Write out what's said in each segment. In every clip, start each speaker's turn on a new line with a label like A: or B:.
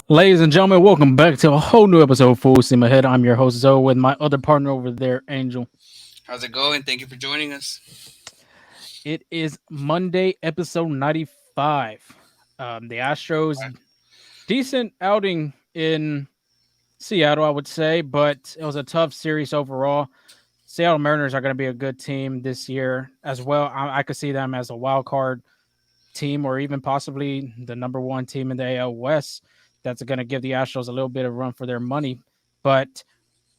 A: Ladies and gentlemen, welcome back to a whole new episode of Full Steam Ahead. I'm your host Zoe with my other partner over there, Angel.
B: How's it going? Thank you for joining us.
A: It is Monday, episode 95. The Astros decent outing in Seattle, I would say, but it was a tough series overall. Seattle Mariners are going to be a good team this year as well. I could see them as a wild card team or even possibly the number one team in the AL West. That's going to give the Astros a little bit of run for their money. But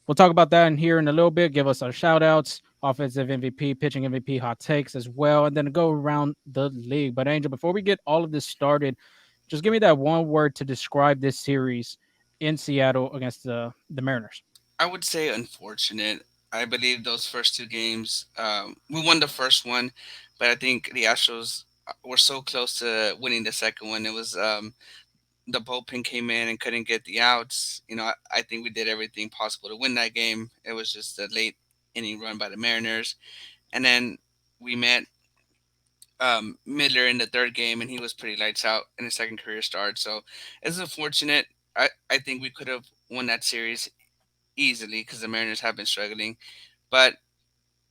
A: we'll talk about that in here in a little bit. Give us our shout outs, offensive MVP, pitching MVP, hot takes as well, and then go around the league. But Angel, before we get all of this started, just give me that one word to describe this series in Seattle against the Mariners.
B: I would say unfortunate. I believe those first two games, we won the first one, but I think the Astros were so close to winning the second one. It was the bullpen came in and couldn't get the outs. I think we did everything possible to win that game. It was just a late inning run by the Mariners, and then we met Miller in the third game, and he was pretty lights out in his second career start. So it's unfortunate. I think we could have won that series easily because the Mariners have been struggling. But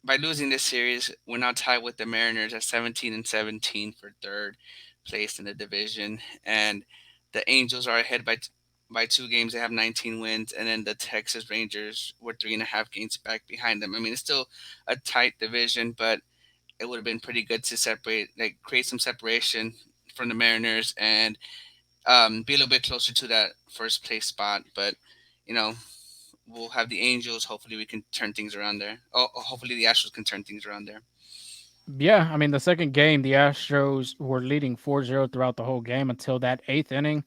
B: by losing this series, we're now tied with the Mariners at 17 and 17 for third place in the division, and the Angels are ahead by two games. They have 19 wins, and then the Texas Rangers were 3.5 games back behind them. I mean, it's still a tight division, but it would have been pretty good to separate, like create some separation from the Mariners and be a little bit closer to that first place spot. But you know, we'll have the Angels. Hopefully, we can turn things around there. Hopefully the Astros can turn things around there.
A: Yeah, I mean, the second game, the Astros were leading 4-0 throughout the whole game until that eighth inning.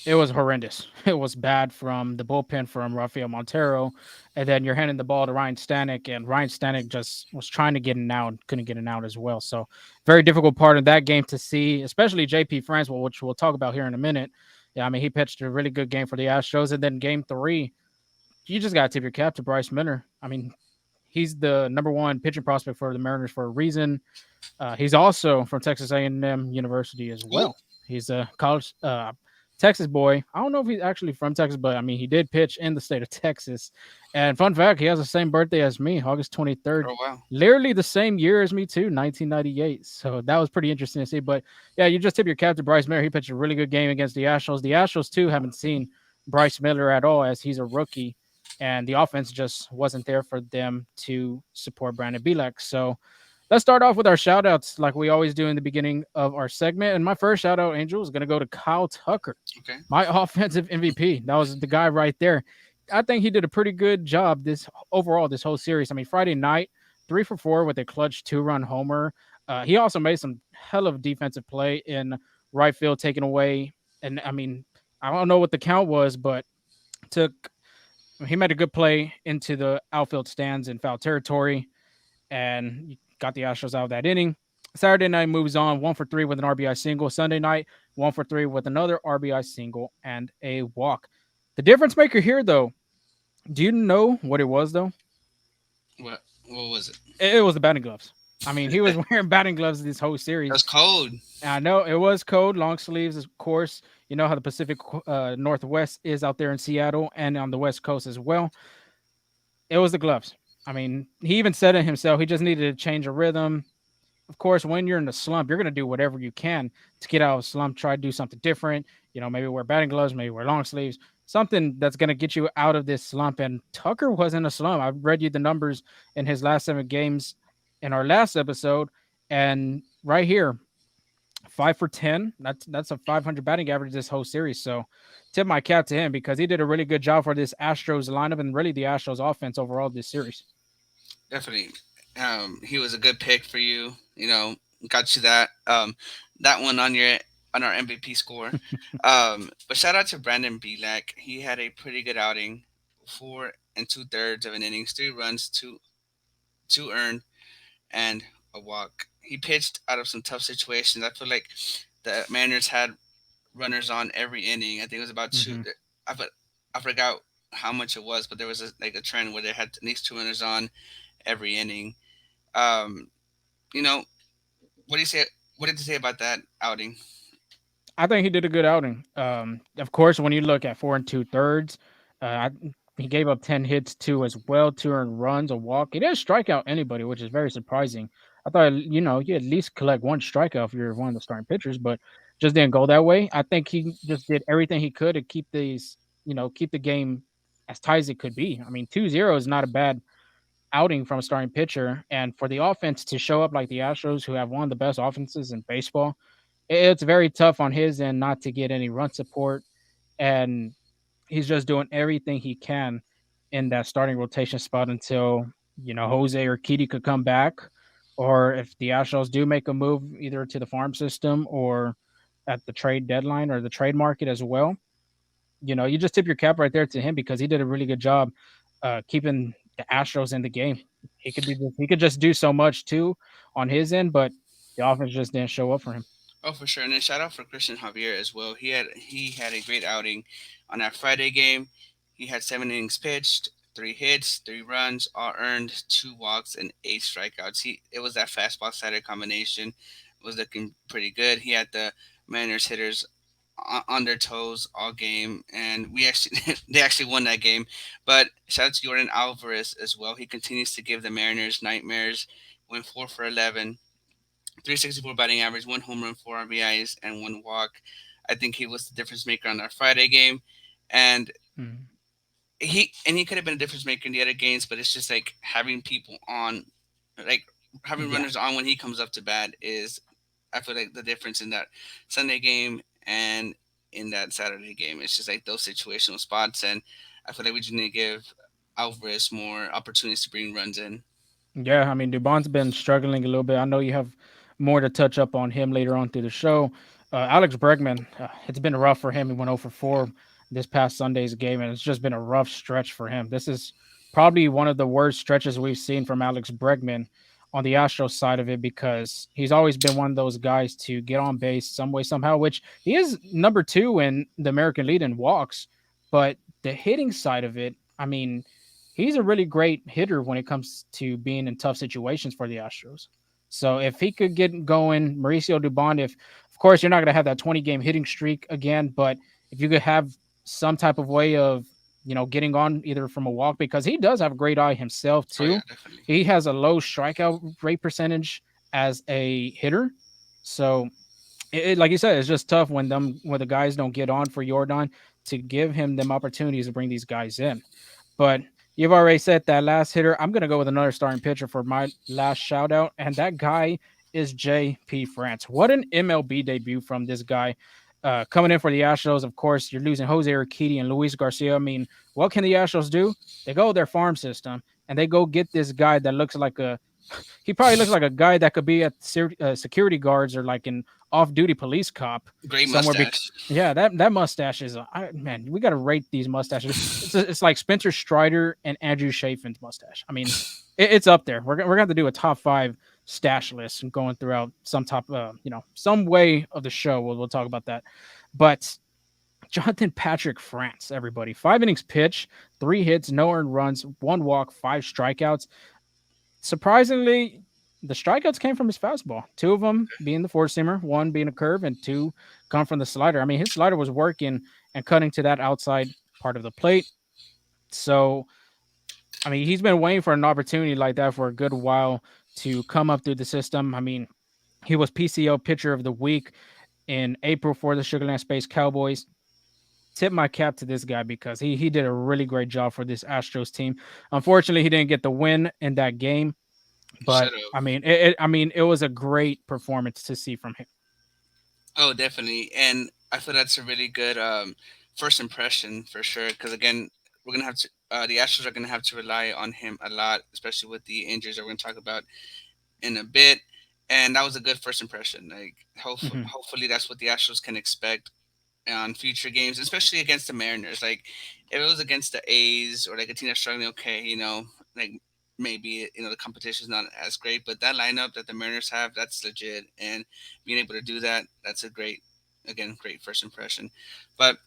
A: It was horrendous. It was bad from the bullpen from Rafael Montero, and then you're handing the ball to Ryan Stanek, and Ryan Stanek just was trying to get an out, and couldn't get an out as well. So, very difficult part of that game to see, especially JP Francisco, which we'll talk about here in a minute. Yeah, I mean, he pitched a really good game for the Astros, and then game three, you just got to tip your cap to Bryce Miller. I mean, he's the number one pitching prospect for the Mariners for a reason. He's also from Texas A&M University as
B: Ooh,
A: well. He's a college Texas boy. I don't know if he's actually from Texas, but I mean, he did pitch in the state of Texas. And fun fact, he has the same birthday as me, August 23rd.
B: oh wow,
A: Literally the same year as me too, 1998. So that was pretty interesting to see. But yeah, you just tip your cap to Bryce Miller. He pitched a really good game against the Astros. The Astros too haven't seen Bryce Miller at all as he's a rookie, and the offense just wasn't there for them to support Brandon Bielak. So let's start off with our shout outs like we always do in the beginning of our segment. And my first shout out, Angel, is going to go to Kyle Tucker,
B: okay,
A: my offensive MVP. That was the guy right there. I think he did a pretty good job this overall, this whole series. I mean, Friday night, 3 for 4 with a clutch 2-run homer. He also made some hell of defensive play in right field, taking away. And I mean, I don't know what the count was, but took he made a good play into the outfield stands in foul territory and got the Astros out of that inning. Saturday night moves on 1 for 3 with an RBI single. Sunday night, 1 for 3 with another RBI single and a walk. The difference maker here, though, do you know what it was, though?
B: what was it?
A: It was the batting gloves. I mean, he was wearing batting gloves this whole
B: That's
A: series.
B: cold.
A: And I know it was cold, long sleeves, of course. You know how the Pacific Northwest is out there in Seattle and on the West Coast as well. It was the gloves. I mean, he even said it himself. He just needed to change a rhythm. Of course, when you're in a slump, you're going to do whatever you can to get out of a slump, try to do something different. You know, maybe wear batting gloves, maybe wear long sleeves, something that's going to get you out of this slump. And Tucker was in a slump. I read you the numbers in his last 7 games in our last episode. And right here, 5 for 10. That's a 500 batting average this whole series. So tip my cap to him because he did a really good job for this Astros lineup and really the Astros offense overall this series.
B: Definitely. He was a good pick for you. Got you that one on our MVP score. But shout out to Brandon Bielak. He had a pretty good outing. 4 and 2/3 of an innings, 3 runs, two earned, and a walk. He pitched out of some tough situations. I feel like the Mariners had runners on every inning. I think it was about two.
A: Mm-hmm.
B: I but I forgot how much it was, but there was like a trend where they had at least two runners on every inning. Um, you know, what do you say? What did you say about that outing?
A: I think he did a good outing. Of course, when you look at 4 and 2/3, he gave up 10 hits too as well, 2 earned runs, a walk. He didn't strike out anybody, which is very surprising. I thought you at least collect one strikeout if you're one of the starting pitchers, but just didn't go that way. I think he just did everything he could to keep the game as tight as it could be. I mean, 2-0 is not a bad outing from a starting pitcher, and for the offense to show up like the Astros, who have one of the best offenses in baseball, it's very tough on his end not to get any run support, and he's just doing everything he can in that starting rotation spot until Jose or Kitty could come back, or if the Astros do make a move either to the farm system or at the trade deadline or the trade market as well. You just tip your cap right there to him because he did a really good job keeping the Astros in the game. He could just do so much too on his end, but the offense just didn't show up for him.
B: Oh, for sure. And then shout out for Christian Javier as well. He had a great outing on that Friday game. He had 7 innings pitched, 3 hits, 3 runs, all earned, 2 walks, and 8 strikeouts. It was that fastball slider combination was looking pretty good. He had the Mariners hitters on their toes all game, and we actually they actually won that game. But shout out to Jordan Alvarez as well. He continues to give the Mariners nightmares. Went 4 for 11, 364 batting average, 1 home run, 4 RBIs, and 1 walk. I think he was the difference maker on our Friday game, and
A: Mhm.
B: he could have been a difference maker in the other games, but it's just like having people on, like having
A: Yeah.
B: runners on when he comes up to bat is, I feel like the difference in that Sunday game and in that Saturday game. It's just like those situational spots, and I feel like we just need to give Alvarez more opportunities to bring runs in.
A: Yeah, I mean, Dubon's been struggling a little bit. I know you have more to touch up on him later on through the show. Alex Bregman, it's been rough for him. He went 0 for
B: Yeah.
A: 4 this past Sunday's game, and it's just been a rough stretch for him. This is probably one of the worst stretches we've seen from Alex Bregman on the Astros side of it because he's always been one of those guys to get on base some way, somehow, which he is number 2 in the American League in walks. But the hitting side of it, I mean, he's a really great hitter when it comes to being in tough situations for the Astros. So if he could get going, Mauricio Dubon, if of course you're not going to have that 20-game hitting streak again, but if you could have some type of way of getting on either from a walk because he does have a great eye himself
B: Oh yeah,
A: too.
B: definitely.
A: He has a low strikeout rate percentage as a hitter, so like you said, it's just tough when the guys don't get on for Jordan to give him them opportunities to bring these guys in. But you've already said that last hitter. I'm gonna go with another starting pitcher for my last shout out, and that guy is J.P. France. What an MLB debut from this guy. Coming in for the Astros, of course, you're losing Jose Urquidy and Luis Garcia. I mean, what can the Astros do? They go with their farm system and they go get this guy that looks like a he probably looks like a guy that could be at security guards or like an off-duty police cop
B: Great
A: somewhere.
B: mustache.
A: Yeah, that mustache is man. We got to rate these mustaches. It's like Spencer Strider and Andrew Chafin's mustache. I mean, it's up there. We're gonna have to do a top 5 stash list and going throughout some top, some way of the show. We'll talk about that, but. Jonathan Patrick France, everybody. 5 innings pitch, 3 hits, no earned runs, 1 walk, 5 strikeouts. Surprisingly, the strikeouts came from his fastball. 2 of them being the four seamer, one being a curve, and 2 come from the slider. I mean, his slider was working and cutting to that outside part of the plate. So, I mean, he's been waiting for an opportunity like that for a good while to come up through the system. I mean, he was PCO pitcher of the week in April for the Sugarland Space Cowboys. Tip my cap to this guy because he did a really great job for this Astros team. Unfortunately, he didn't get the win in that game, but
B: Shut up.
A: it was a great performance to see from him.
B: Oh, definitely. And I feel that's a really good first impression for sure. Because again, we're gonna have to. The Astros are gonna have to rely on him a lot, especially with the injuries that we're gonna talk about in a bit. And that was a good first impression. Like,
A: Mhm.
B: hopefully, that's what the Astros can expect on future games, especially against the Mariners. Like, if it was against the A's or like a team that's struggling, okay, like maybe the competition's not as great, but that lineup that the Mariners have, that's legit, and being able to do that, that's a great first impression. But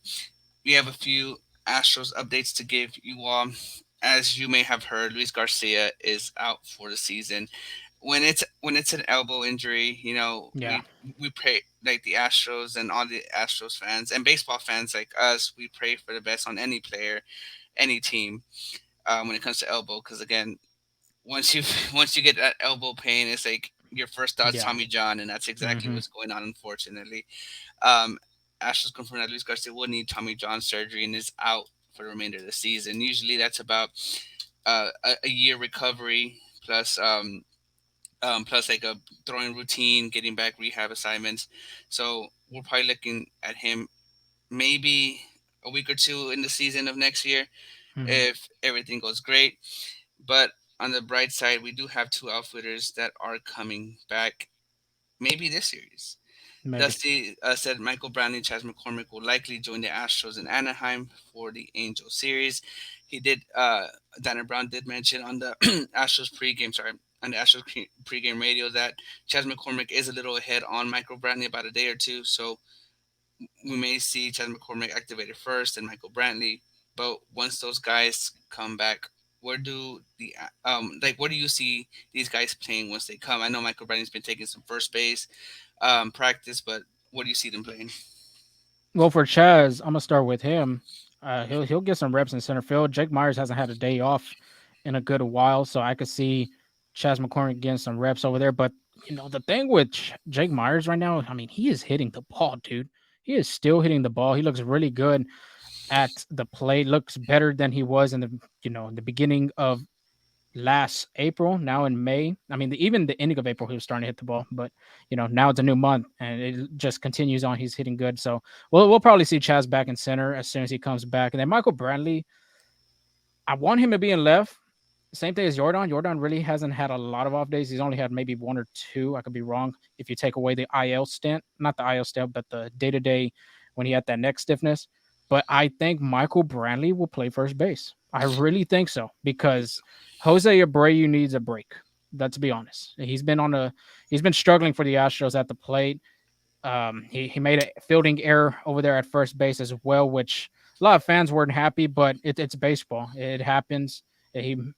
B: we have a few Astros updates to give you all. As you may have heard, Luis Garcia is out for the season. when it's an elbow injury,
A: Yeah.
B: we pray, like the Astros and all the Astros fans and baseball fans like us, we pray for the best on any player, any team, when it comes to elbow, because again, once you once you get that elbow pain, it's like your first thought's
A: Yeah.
B: Tommy John, and that's exactly
A: Hmm.
B: what's going on, unfortunately. Um, Astros confirmed that Luis Garcia will need Tommy John surgery and is out for the remainder of the season. Usually, that's about a year recovery plus plus like a throwing routine, getting back rehab assignments. So we're probably looking at him maybe a week or two in the season of next year
A: Hmm.
B: if everything goes great. But on the bright side, we do have two outfielders that are coming back maybe this series.
A: Maybe.
B: Dusty said Michael Brown and Chas McCormick will likely join the Astros in Anaheim for the Angel series. He did. Danner Brown did mention on the Astros pregame, sorry, on the Astros pregame radio that Chas McCormick is a little ahead on Michael Brantley about a day or two. So we may see Chas McCormick activated first and Michael Brantley. But once those guys come back, where do you see these guys playing once they come? I know Michael Brantley's been taking some first base practice, but what do you see them playing?
A: Well, for Chaz, I'm gonna start with him. He'll get some reps in center field. Jake Myers hasn't had a day off in a good while, so I could see Chaz McCormick getting some reps over there. But the thing with Jake Myers right now, I mean, he is hitting the ball, dude. He is still hitting the ball. He looks really good at the plate. Looks better than he was in the beginning of last April, now in May. I mean, even the ending of April, he was starting to hit the ball, but now it's a new month and it just continues on. He's hitting good, so we'll probably see Chaz back in center as soon as he comes back, and then Michael Brantley. I want him to be in left. Same thing as Jordan. Jordan really hasn't had a lot of off days. He's only had maybe one or two. I could be wrong. If you take away the IL stint, not the IL stint, but the day to day when he had that neck stiffness. But I think Michael Brantley will play first base. I really think so because Jose Abreu needs a break. Let's be honest. He's been struggling for the Astros at the plate. He made a fielding error over there at first base as well, which a lot of fans weren't happy, but it's baseball. It happens.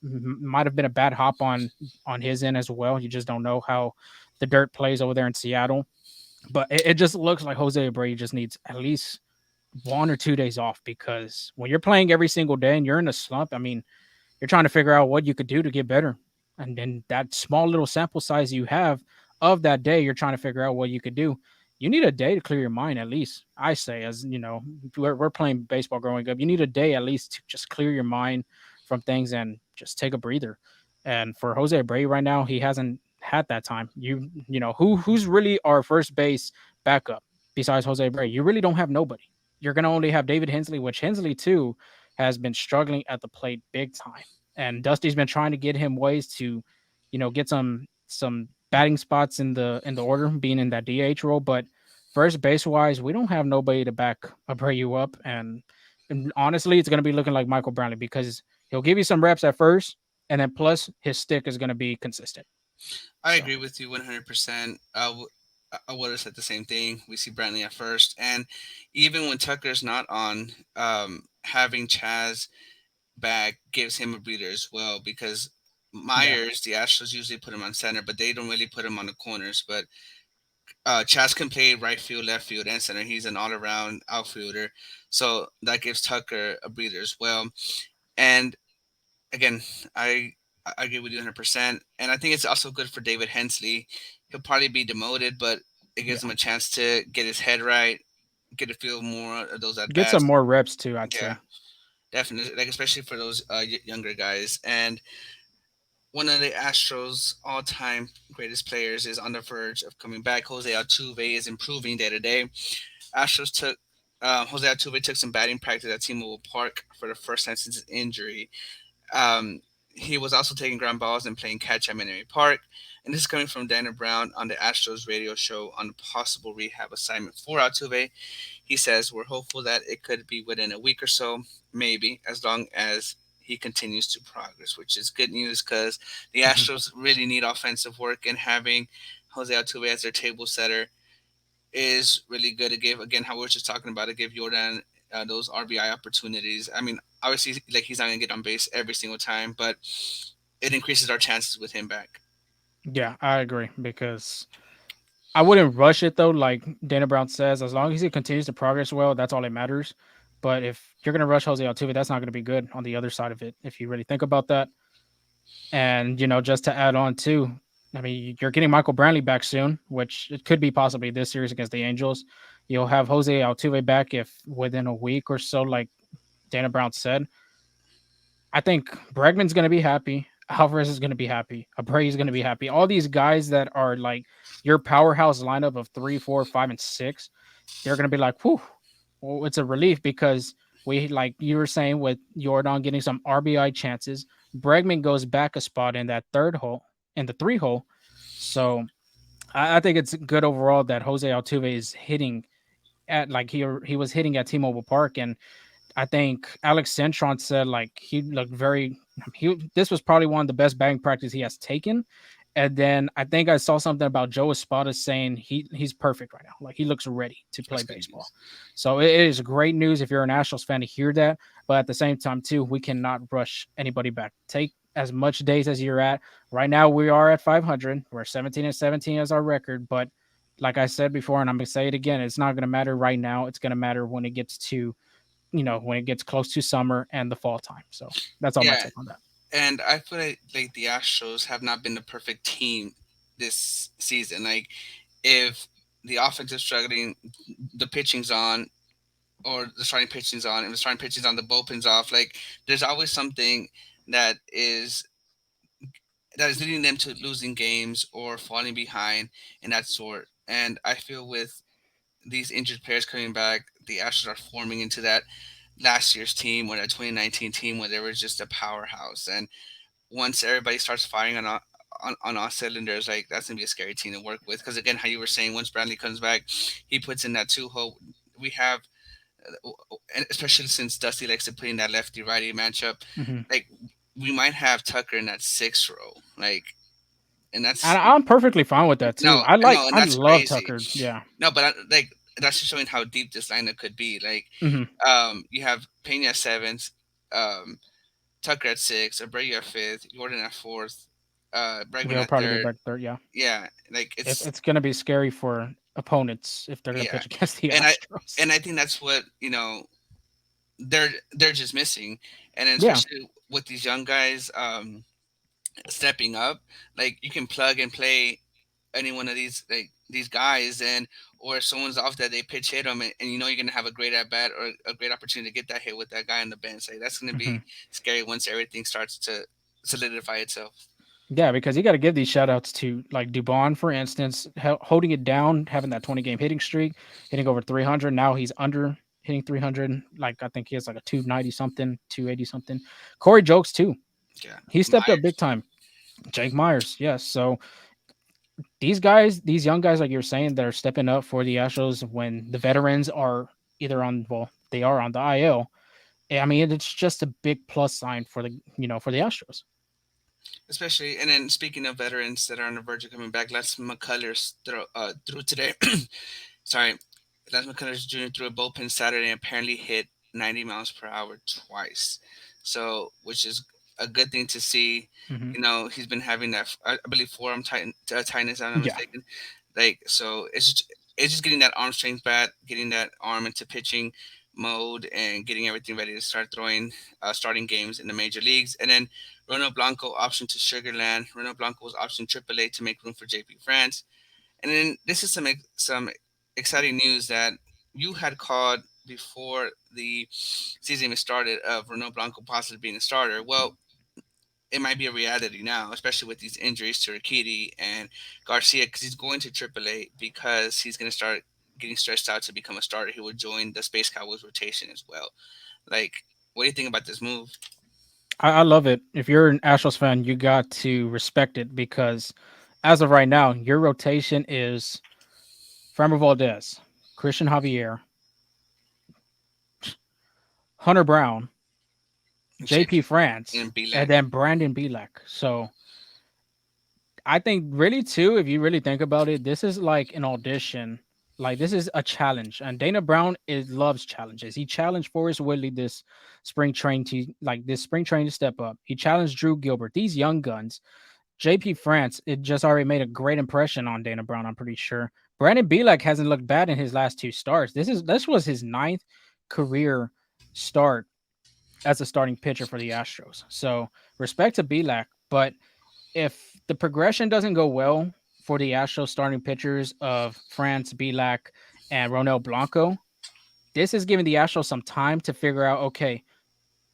A: Might have been a bad hop on his end as well. You just don't know how the dirt plays over there in Seattle. But it just looks like Jose Abreu just needs at least 1 or 2 days off because when you're playing every single day and you're in a slump, I mean, you're trying to figure out what you could do to get better. And then that small little sample size you have of that day, you're trying to figure out what you could do. You need a day to clear your mind, at least. I say, as we're playing baseball growing up. You need a day at least to just clear your mind from things and just take a breather. And for Jose Abreu right now, he hasn't had that time. Who's really our first base backup besides Jose Abreu? You really don't have nobody. You're gonna only have David Hensley, which Hensley too has been struggling at the plate big time. And Dusty's been trying to get him ways to, get some batting spots in the order, being in that DH role. But first base wise, we don't have nobody to back Abreu up. And honestly, it's gonna be looking like Michael Brantley because he'll give you some reps at first, and then plus his stick is gonna be consistent.
B: I
A: So
B: agree with you 100%. I would have said the same thing. We see Brantley at first, and even when Tucker's not on, having Chaz back gives him a breather as well because
A: yeah,
B: Myers, the Astros usually put him on center, but they don't really put him on the corners. But Chaz can play right field, left field, and center. He's an all-around outfielder, so that gives Tucker a breather as well. And again, I I agree with you 100%. And I think it's also good for David Hensley. He'll probably be demoted, but it gives
A: yeah.
B: him a chance to get his head right, get a feel more of those at
A: Get some
B: bats.
A: more reps too, I'd
B: Yeah,
A: say.
B: definitely. Like especially for those younger guys. And one of the Astros' all-time greatest players is on the verge of coming back. Jose Altuve is improving day to day. Astros took Jose Altuve took some batting practice at T-Mobile Park for the first time since his injury. Um, he was also taking ground balls and playing catch at Minute Park. And this is coming from Dana Brown on the Astros radio show on a possible rehab assignment for Altuve. He says, "We're hopeful that it could be within a week or so, maybe, as long as he continues to progress," which is good news because the Astros really need offensive work, and having Jose Altuve as their table setter is really good to give, again, how we were just talking about, to give Jordan those RBI opportunities. I mean, obviously, like he's not going to get on base every single time, but it increases our chances with him back.
A: Yeah, I agree because I wouldn't rush it though. Like Dana Brown says, as long as he continues to progress well, that's all that matters. But if you're going to rush Jose Altuve, that's not going to be good on the other side of it. If you really think about that, and just to add on too, I mean, you're getting Michael Brantley back soon, which it could be possibly this series against the Angels. You'll have Jose Altuve back if within a week or so, like Dana Brown said. I think Bregman's going to be happy. Alvarez is going to be happy. Abreu is going to be happy. All these guys that are like your powerhouse lineup of 3, 4, 5, and 6, they're going to be like, whew, well, it's a relief because we, like you were saying, with Jordan getting some RBI chances, Bregman goes back a spot in that third hole, in the 3 hole. So I think it's good overall that Jose Altuve is hitting at like he was hitting at T-Mobile Park, and I think Alex Cintron said like he looked very he this was probably one of the best batting practice he has taken. And then I think I saw something about Joe Espada saying he's perfect right now. Like he looks ready to play
B: That's good
A: baseball.
B: news.
A: So it is great news if you're an Astros fan to hear that. But at the same time, too, we cannot rush anybody back. Take as much days as you're at. Right now we are at 500. We're 17-17 as our record. But like I said before, and I'm gonna say it again, it's not gonna matter right now. It's gonna matter when it gets to when it gets close to summer and the fall time. So that's all my
B: Yeah,
A: take on that.
B: and I feel like the Astros have not been the perfect team this season. Like if the offense is struggling, the pitching's on, or the starting pitching's on, and the starting pitching's on, the bullpen's off. Like there's always something that is that is leading them to losing games or falling behind and that sort. And I feel with these injured players coming back, the Astros are forming into that last year's team or that 2019 team where they were just a powerhouse. And once everybody starts firing on all cylinders, like that's gonna be a scary team to work with. Because again, how you were saying, once Bradley comes back, he puts in that 2 hole. We have, and especially since Dusty likes to play in that lefty righty matchup,
A: Hmm.
B: like we might have Tucker in that 6 row, like, and
A: And
B: that's
A: I'm perfectly fine with that too.
B: no,
A: I
B: no,
A: like,
B: and
A: I
B: that's
A: love
B: crazy.
A: Tucker. Yeah.
B: No, but like that's just showing how deep this lineup could be. Like,
A: Hmm.
B: you have Pena at seventh, um, Tucker at six, Abreu at fifth, Jordan at fourth, Bregman
A: He'll
B: at
A: probably go
B: third.
A: back there. Yeah.
B: Yeah, like
A: It's gonna be scary for opponents if they're gonna
B: yeah,
A: pitch against the
B: and I
A: Astros.
B: and I think that's what they're just missing, and then
A: Yeah.
B: especially with these young guys stepping up, like you can plug and play any one of these guys, and or if someone's off that they pitch hit them, and you're gonna have a great at bat or a great opportunity to get that hit with that guy on the bench. Like that's gonna
A: Hmm.
B: be scary once everything starts to solidify itself.
A: Yeah, because you got to give these shout outs to like Dubon, for instance, holding it down, having that 20 game hitting streak, hitting over 300. Now he's under hitting 300. Like I think he has like a 290 something, 280 something. Corey Jokes too.
B: Yeah,
A: He stepped up big
B: Myers.
A: time. Jake Myers, yes. So these guys, these young guys, like you're saying, that are stepping up for the Astros when the veterans are either on, well, they are on the IL. I mean, it's just a big plus sign for the Astros.
B: Especially, and then speaking of veterans that are on the verge of coming back, Les McCullers threw today. Sorry, Les McCullers Jr. threw a bullpen Saturday and apparently hit 90 miles per hour twice. So, which is a good thing to see.
A: Hmm.
B: He's been having that, I believe, forearm tightness, if I'm not
A: Yeah.
B: mistaken. Like, so it's just getting that arm strength back, getting that arm into pitching mode, and getting everything ready to start throwing, starting games in the major leagues. And then Ronald Blanco option to Sugarland. Ronald Blanco was optioned AAA to make room for JP France. And then this is some exciting news that you had called before the season even started of Ronald Blanco possibly being a starter. Well, it might be a reality now, especially with these injuries to Rikiti and Garcia, because he's going to AAA because he's going to start getting stretched out to become a starter. He will join the Space Cowboys rotation as well. Like, what do you think about this move?
A: I love it. If you're an Astros fan, you got to respect it because as of right now, your rotation is Framber Valdez, Christian Javier, Hunter Brown, JP
B: JP
A: France,
B: and
A: and
B: Bilac.
A: then Brandon Belak. So I think really too, if you really think about it, this is like an audition. Like this is a challenge, and Dana Brown loves challenges. He challenged Forrest Whitley this spring train to step up. He challenged Drew Gilbert. These young guns. JP France, it just already made a great impression on Dana Brown, I'm pretty sure. Brandon Bielak hasn't looked bad in his last two starts. This was his ninth career start as a starting pitcher for the Astros. So respect to Bielak, but if the progression doesn't go well for the Astros starting pitchers of France, Bielak, and Ronel Blanco, this is giving the Astros some time to figure out, okay,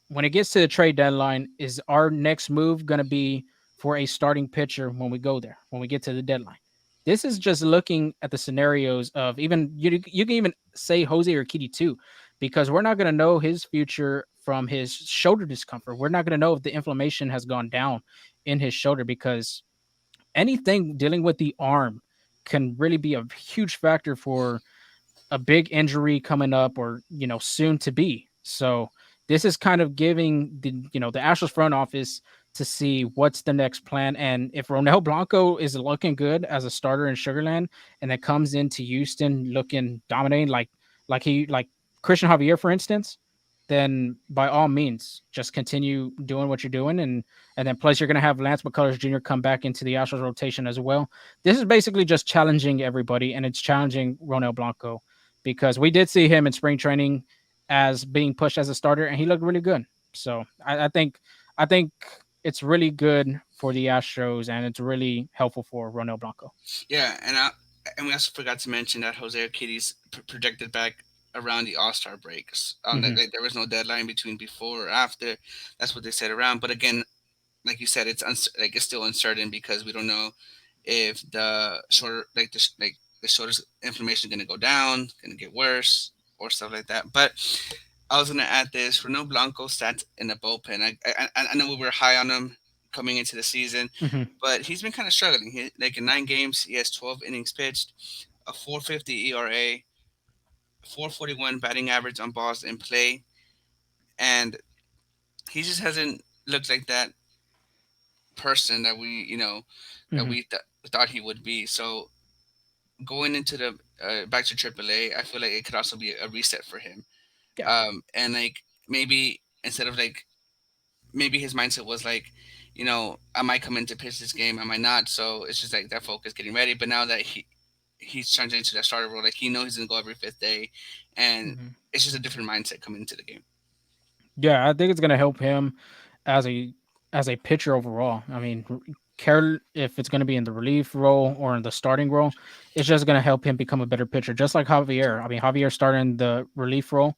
A: when it gets to the trade deadline, is our next move going to be for a starting pitcher when we go there, when we get to the deadline? This is just looking at the scenarios of even you can even say Jose Urquidy too, because we're not going to know his future from his shoulder discomfort. We're not going to know if the inflammation has gone down in his shoulder because anything dealing with the arm can really be a huge factor for a big injury coming up or soon to be. So this is kind of giving the Astros front office to see what's the next plan. And if Ronel Blanco is looking good as a starter in Sugarland and then comes into Houston looking dominating like Christian Javier, for instance, then by all means just continue doing what you're doing. And then plus you're gonna have Lance McCullers Jr. come back into the Astros rotation as well. This is basically just challenging everybody, and it's challenging Ronel Blanco because we did see him in spring training as being pushed as a starter, and he looked really good. So I think it's really good for the Astros, and it's really helpful for Ronel Blanco.
B: Yeah, and we also forgot to mention that Jose Urquidy's projected back around the All Star breaks.
A: Hmm.
B: Like there was no deadline between before or after. That's what they said around. But again, like you said, like it's still uncertain because we don't know if the shoulder the shoulder's inflammation is gonna go down, gonna get worse, or stuff like that. But I was gonna add this: Renault Blanco sat in the bullpen. I know we were high on him coming into the season,
A: Hmm.
B: but he's been kind of struggling. Like in 9 games, he has 12 innings pitched, a 4.50 ERA, 4.41 batting average on balls in play, and he just hasn't looked like that person that
A: Hmm.
B: thought he would be. So going into the back to AAA, I feel like it could also be a reset for him.
A: Yeah.
B: And like maybe instead of like maybe his mindset was like, I might come in to pitch this game, I might not. So it's just like that focus getting ready. But now that he's trying to into that starter role, like he knows he's gonna go every fifth day, and
A: Hmm.
B: it's just a different mindset coming into the game.
A: Yeah, I think it's gonna help him as a pitcher overall. I mean, care if it's gonna be in the relief role or in the starting role, it's just gonna help him become a better pitcher. Just like Javier. I mean, Javier started in the relief role.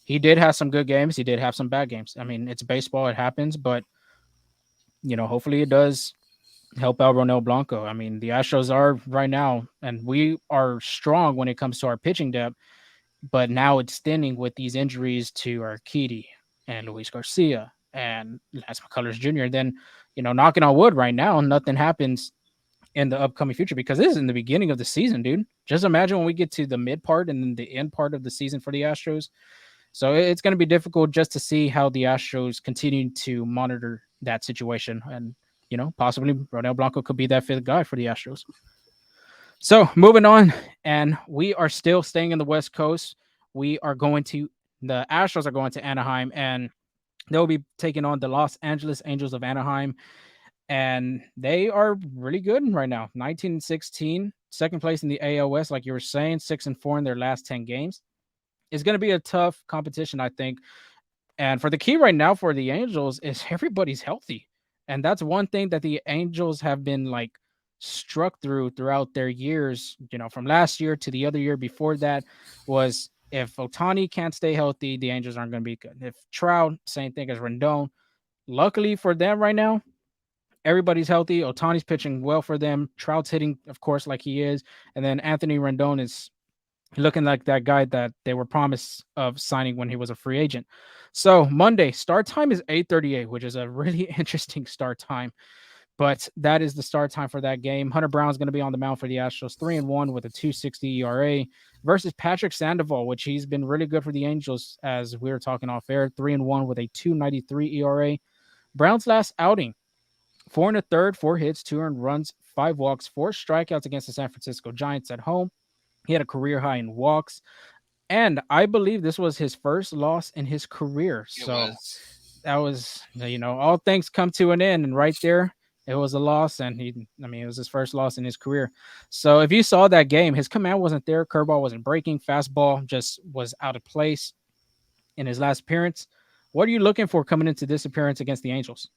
A: He did have some good games. He did have some bad games. I mean, it's baseball; it happens. But hopefully, it does help out Ronel Blanco. I mean, the Astros are right now, and we are strong when it comes to our pitching depth. But now it's thinning with these injuries to Urquidy and Luis Garcia and Lance McCullers Jr. Then, knocking on wood right now, nothing happens in the upcoming future because this is in the beginning of the season, dude. Just imagine when we get to the mid part and then the end part of the season for the Astros. So it's going to be difficult just to see how the Astros continue to monitor that situation. And, possibly Ronel Blanco could be that fifth guy for the Astros. So moving on, and we are still staying in the West Coast. We are going to the Astros are going to Anaheim, and they'll be taking on the Los Angeles Angels of Anaheim, and they are really good right now. 19-16, second place in the AL West, like you were saying, 6-4 in their last 10 games. It's going to be a tough competition, I think, and for the key right now for the Angels is everybody's healthy. And that's one thing that the Angels have been like struck throughout their years, from last year to the other year before that was if Otani can't stay healthy, the Angels aren't going to be good. If Trout, same thing as Rendon. Luckily for them right now, everybody's healthy. Otani's pitching well for them. Trout's hitting, of course, like he is. And then Anthony Rendon is looking like that guy that they were promised of signing when he was a free agent. So Monday start time is 8:38, which is a really interesting start time. But that is the start time for that game. Hunter Brown's going to be on the mound for the Astros, 3-1 with a 2.60 ERA versus Patrick Sandoval, which he's been really good for the Angels as we were talking off air, 3-1 with a 2.93 ERA. Brown's last outing, four and a third, four hits, two earned runs, five walks, four strikeouts against the San Francisco Giants at home. He had a career high in walks. And I believe this was his first loss in his career.
B: It
A: So
B: was.
A: that was, all things come to an end. And right there, It was a loss, and I mean, it was his first loss in his career. So if you saw that game, his command wasn't there, curveball wasn't breaking, fastball just was out of place in his last appearance. What are you looking for coming into this appearance against the Angels?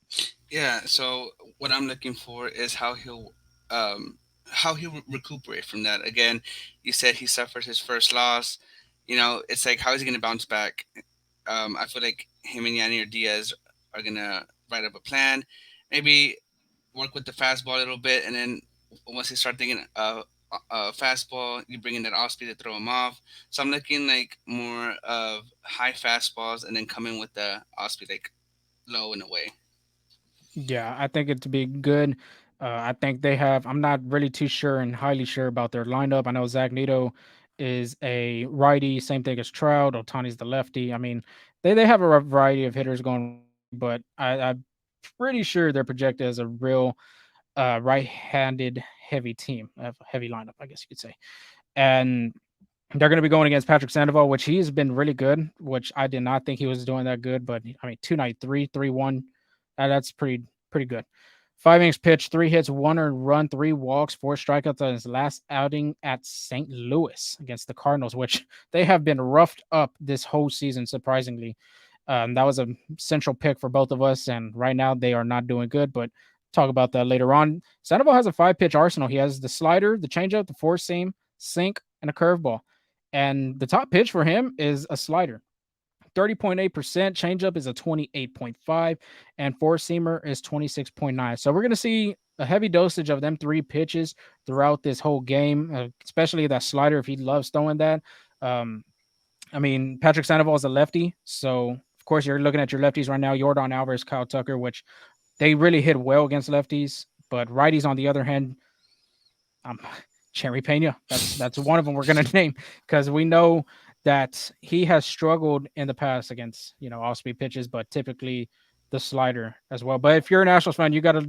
B: Yeah. So what I'm looking for is um, how he'll recuperate from that. Again, you said he suffered his first loss. It's like how is he going to bounce back? I feel like him and Yanni or Diaz are gonna write up a plan. Maybe work with the fastball a little bit, and then once they start thinking fastball, you bring in that off speed to throw him off. So I'm looking like more of high fastballs, and then come in with the off speed like low and away.
A: Yeah, I think it to be good. I think they have. I'm not really too sure and highly sure about their lineup. I know Zach Neto is a righty, same thing as Trout. Otani's the lefty. I mean, they have a variety of hitters going righty, but I'm pretty sure they're projected as a real right-handed heavy team, heavy lineup, I guess you could say. And they're going to be going against Patrick Sandoval, which he's been really good, which I did not think he was doing that good. But I mean, 293, 3-1, that's pretty good. 5 innings pitched, 3 hits, 1 earned run, 3 walks, 4 strikeouts on his last outing at St. Louis against the Cardinals, which they have been roughed up this whole season, surprisingly. That was a central pick for both of us, and right now they are not doing good. But talk about that later on. Sandoval has a 5 pitch arsenal. He has the slider, the changeup, the four seam, sink, and a curveball. And the top pitch for him is a slider. 30.8%, changeup is a 28.5, and four seamer is 26.9. So we're going to see a heavy dosage of them 3 pitches throughout this whole game, especially that slider if he loves throwing that. Um, I mean, Patrick Sandoval is a lefty, so of course you're looking at your lefties right now: Jordan Alvarez, Kyle Tucker, which they really hit well against lefties. But righties, on the other hand, um, Cherry Pena. That's one of them we're gonna name because we know that he has struggled in the past against off speed pitches, but typically the slider as well. But if you're an Astros fan, you got to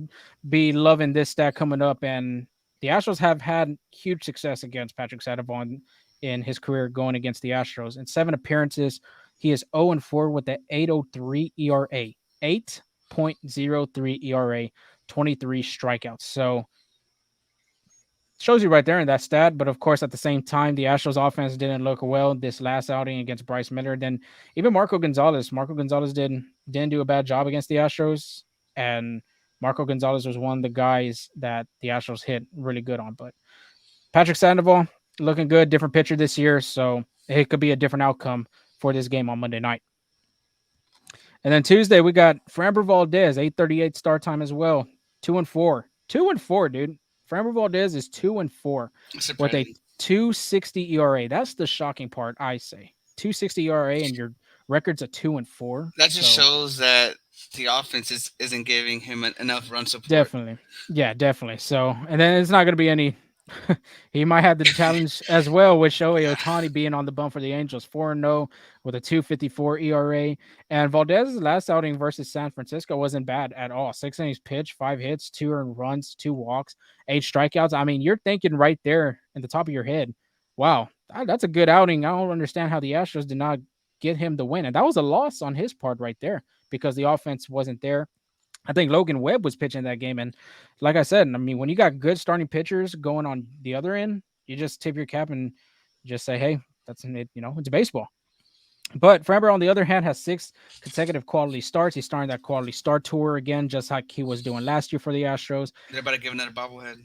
A: be loving this stat coming up. And the Astros have had huge success against Patrick Sandoval in his career going against the Astros. In 7 appearances, he is 0-4 with an 8.03 ERA, 8.03 ERA, 23 strikeouts. So shows you right there in that stat. But of course, at the same time, the Astros offense didn't look well this last outing against Bryce Miller. Then even Marco Gonzalez didn't do a bad job against the Astros, and Marco Gonzalez was one of the guys that the Astros hit really good on. But Patrick Sandoval looking good, different pitcher this year, so it could be a different outcome for this game on Monday night. And then Tuesday we got Framber Valdez, 8:38 start time as well. 2-4. 2-4, dude. Framber Valdez is 2-4 with a
B: Surprising.
A: 260 ERA. That's the shocking part, I say. 260 ERA and your record's a 2-4.
B: That just
A: So
B: shows that the offense isn't giving him enough run support.
A: definitely. Yeah, definitely. So, and then it's not going to be any. He might have the challenge as well with Shohei
B: Yeah.
A: Ohtani being on the bump for the Angels, 4-0 with a 254 ERA. And Valdez's last outing versus San Francisco wasn't bad at all. 6 innings pitched, 5 hits, 2 earned runs, 2 walks, 8 strikeouts. I mean, you're thinking right there in the top of your head, wow, that's a good outing. I don't understand how the Astros did not get him the win. And that was a loss on his part right there because the offense wasn't there. I think Logan Webb was pitching that game. And like I said, I mean, when you got good starting pitchers going on the other end, you just tip your cap and just say, hey, that's it, it's baseball. But Framber, on the other hand, has 6 consecutive quality starts. He's starting that quality start tour again, just like he was doing last year for the Astros.
B: They're about to give another bobblehead.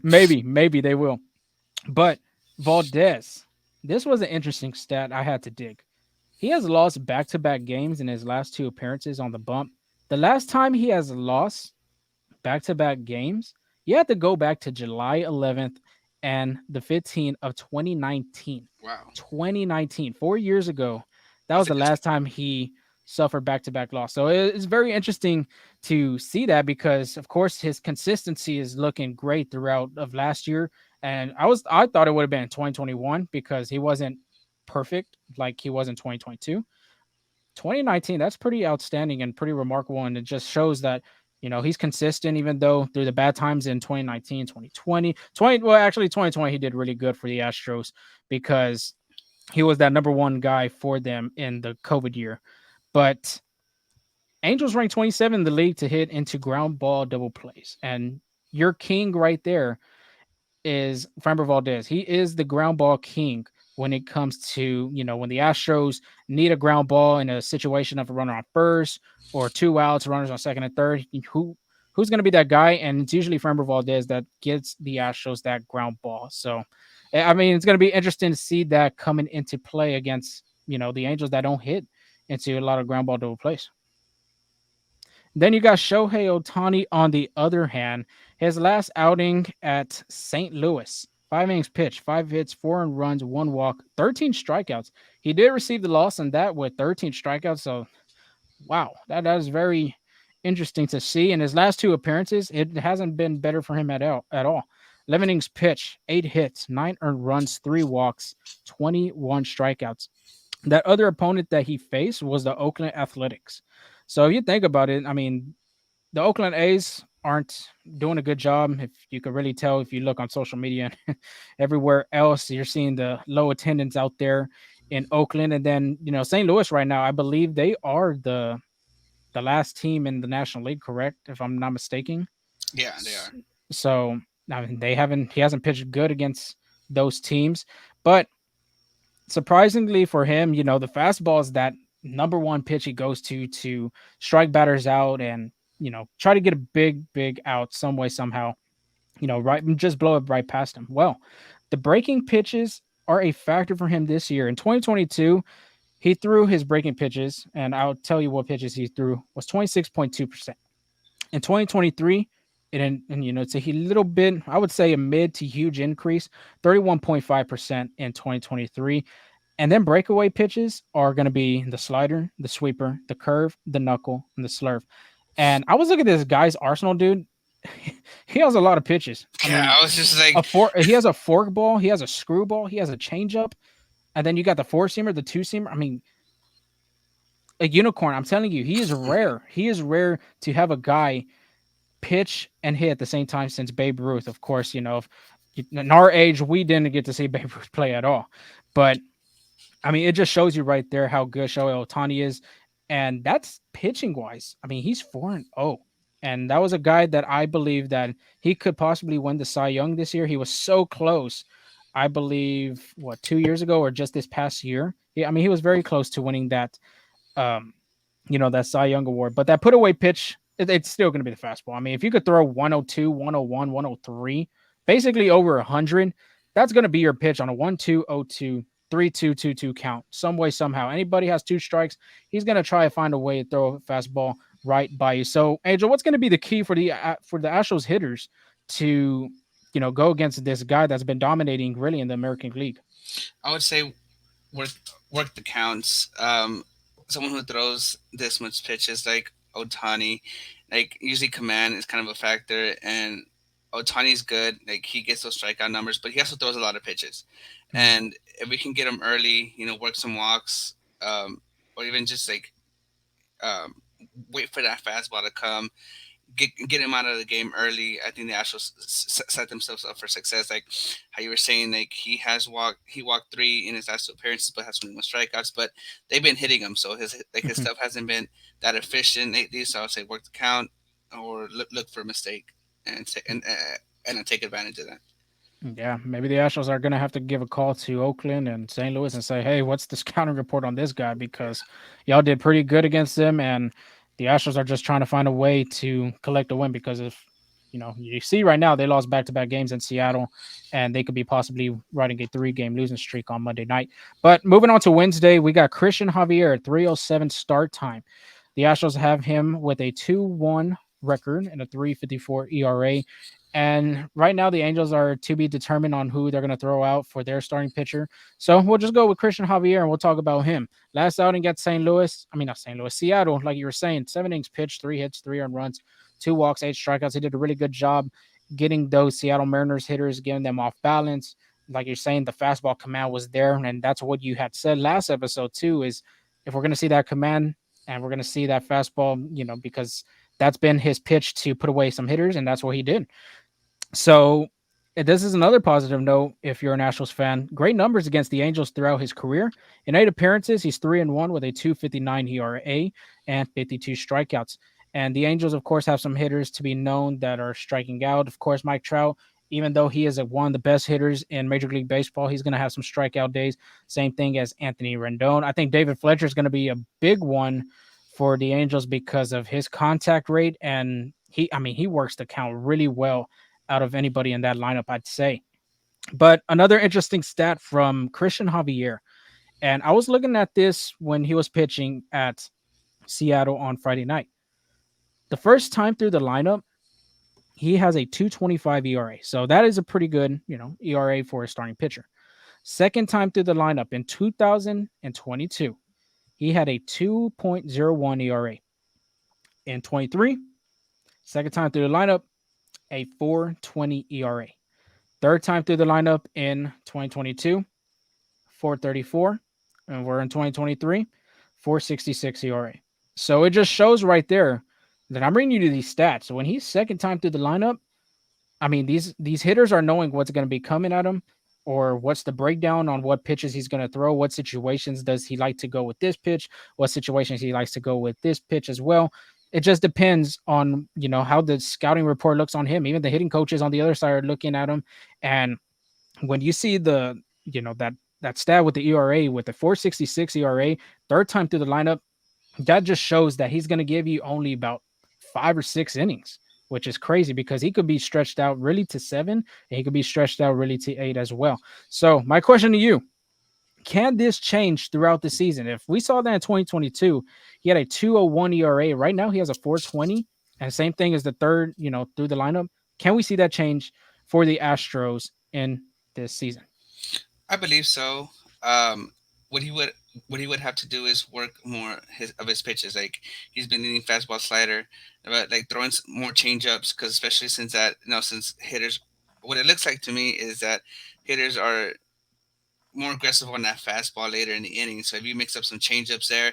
A: Maybe they will. But Valdez, this was an interesting stat I had to dig. He has lost back to back games in his last 2 appearances on the bump. The last time he has lost back to back games, you have to go back to July 11th and the 15th of 2019.
B: Wow.
A: 2019, 4 years ago. That
B: That's
A: was
B: a
A: the
B: good.
A: last time he suffered back to back loss. So it's very interesting to see that because, of course, his consistency is looking great throughout of last year. And I thought it would have been 2021 because he wasn't perfect like he was in 2022. 2019, that's pretty outstanding and pretty remarkable. And it just shows that, he's consistent, even though through the bad times in 2019, 2020, well, actually 2020, he did really good for the Astros because he was that number one guy for them in the COVID year. But Angels ranked 27 in the league to hit into ground ball double plays. And your king right there is Framber Valdez. He is the ground ball king when it comes to, when the Astros need a ground ball in a situation of a runner on first or two outs, runners on second and third. Who's going to be that guy? And it's usually Framber Valdez that gets the Astros that ground ball. So, I mean, it's going to be interesting to see that coming into play against, the Angels that don't hit into a lot of ground ball double plays. Then you got Shohei Ohtani on the other hand. His last outing at St. Louis, 5 innings pitched, 5 hits, 4 runs, 1 walk, 13 strikeouts. He did receive the loss on that with 13 strikeouts. So, wow, that is very interesting to see. In his last two appearances, it hasn't been better for him at all. 11 innings pitched, 8 hits, 9 earned runs, 3 walks, 21 strikeouts. That other opponent that he faced was the Oakland Athletics. So if you think about it, I mean, the Oakland A's aren't doing a good job. If you could really tell, if you look on social media and everywhere else, you're seeing the low attendance out there in Oakland. And then, St. Louis right now, I believe they are the last team in the National League, correct? If I'm not mistaken.
B: Yeah, they are.
A: So I mean, he hasn't pitched good against those teams, but surprisingly for him, the fastball is that number one pitch he goes to strike batters out and try to get a big out some way somehow. Right, just blow it right past him. Well, the breaking pitches are a factor for him this year. In 2022, he threw his breaking pitches, and I'll tell you what pitches he threw was 26.2%. In 2023, it's a little bit, I would say a mid to huge increase, 31.5% in 2023. And then breakaway pitches are going to be the slider, the sweeper, the curve, the knuckle, and the slurve. And I was looking at this guy's arsenal, dude. He has a lot of pitches. I
B: Yeah,
A: mean,
B: I was just like,
A: he has a fork ball, he has a screwball, he has a changeup, and then you got the four seamer, the two seamer. I mean, a unicorn. I'm telling you, he is rare. He is rare to have a guy pitch and hit at the same time since Babe Ruth. Of course, in our age, we didn't get to see Babe Ruth play at all. But I mean, it just shows you right there how good Shohei Ohtani is. And that's pitching wise. I mean, he's 4-0. And that was a guy that I believe that he could possibly win the Cy Young this year. He was so close. I believe 2 years ago or just this past year. I mean, he was very close to winning that um, that Cy Young award. But that put away pitch, it's still going to be the fastball. I mean, if you could throw 102, 101, 103, basically over 100, that's going to be your pitch on a 1-2, 0-2, 3-2, 2-2 count. Some way, somehow. Anybody has two strikes, he's going to try to find a way to throw a fastball right by you. So, Angel, what's going to be the key for the Astros hitters to go against this guy that's been dominating really in the American League?
B: I would say work work the counts. Someone who throws this much pitches like Otani, like usually command is kind of a factor, and Otani's good. Like he gets those strikeout numbers, but he also throws a lot of pitches.
A: Mhm.
B: And if we can get him early, work some walks, or even just like um, wait for that fastball to come, get him out of the game early. I think the Astros set themselves up for success. Like how you were saying, like he walked three in his last two appearances, but has 21 strikeouts. But they've been hitting him, so his stuff hasn't been that efficient lately. So I would say work the count or look for a mistake and and take advantage of that.
A: Yeah, maybe the Astros are going to have to give a call to Oakland and St. Louis and say, "Hey, what's this scouting report on this guy? Because y'all did pretty good against them, and the Astros are just trying to find a way to collect a win. Because if you see right now, they lost back-to-back games in Seattle, and they could be possibly riding a three-game losing streak on Monday night. But moving on to Wednesday, we got Christian Javier at 3:07 start time. The Astros have him with a 2-1 record and a 3.54 ERA. And right now, the Angels are to be determined on who they're going to throw out for their starting pitcher. So we'll just go with Christian Javier and we'll talk about him. Last outing at St. Louis, I mean, not St. Louis, Seattle, like you were saying, 7 innings pitched, 3 hits, 3 earned runs, 2 walks, 8 strikeouts. He did a really good job getting those Seattle Mariners hitters, getting them off balance. Like you're saying, the fastball command was there. And that's what you had said last episode, too, is if we're going to see that command and we're going to see that fastball, because that's been his pitch to put away some hitters, and that's what he did. So This is another positive note if you're an Astros fan. Great numbers against the Angels throughout his career. In 8 appearances, he's 3-1 with a 2.59 ERA and 52 strikeouts. And the Angels, of course, have some hitters to be known that are striking out. Of course, Mike Trout, even though he is one of the best hitters in Major League Baseball, he's going to have some strikeout days. Same thing as Anthony Rendon. I think David Fletcher is going to be a big one for the Angels because of his contact rate, and he works the count really well out of anybody in that lineup, I'd say. But another interesting stat from Christian Javier, and I was looking at this when he was pitching at Seattle on Friday night. The first time through the lineup, he has a 2.25 ERA. So that is a pretty good, ERA for a starting pitcher. Second time through the lineup in 2022, he had a 2.01 ERA. In 23, second time through the lineup, a 4.20 ERA. Third time through the lineup in 2022, 434, and we're in 2023, 466 ERA. So it just shows right there that I'm bringing you to these stats. So when he's second time through the lineup, these hitters are knowing what's going to be coming at him, or what's the breakdown on what pitches he's going to throw. What situations does he like to go with this pitch? What situations he likes to go with this pitch as well. It just depends on how the scouting report looks on him. Even the hitting coaches on the other side are looking at him, and when you see the that stat with the ERA with the 4.66 ERA, third time through the lineup, that just shows that he's going to give you only about 5 or 6 innings, which is crazy because he could be stretched out really to 7, and he could be stretched out really to 8 as well. So my question to you: can this change throughout the season? If we saw that in 2022, he had a 2.01 ERA. Right now, he has a 4.20, and same thing as the third, through the lineup. Can we see that change for the Astros in this season?
B: I believe so. Um, what he would what he would have to do is work more his pitches. Like he's been eating fastball slider, but like throwing more changeups because especially since that since hitters, what it looks like to me is that hitters are more aggressive on that fastball later in the inning. So if you mix up some changeups there,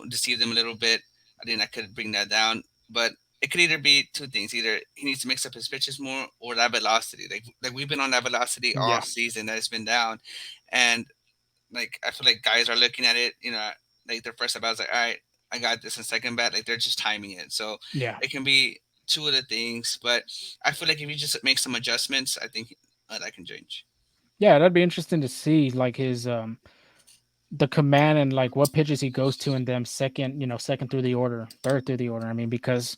B: deceive them a little bit, I think that could bring that down. But it could either be two things: either he needs to mix up his pitches more, or that velocity. Like we've been on that velocity all
A: Yeah.
B: season that it's been down, and like I feel like guys are looking at it, like their first at bat was like, all right, I got this in second bat. Like they're just timing it, so
A: Yeah.
B: it can be two of the things. But I feel like if you just make some adjustments, I think that can change.
A: Yeah, that'd be interesting to see like his the command and like what pitches he goes to in them second, second through the order, third through the order. Because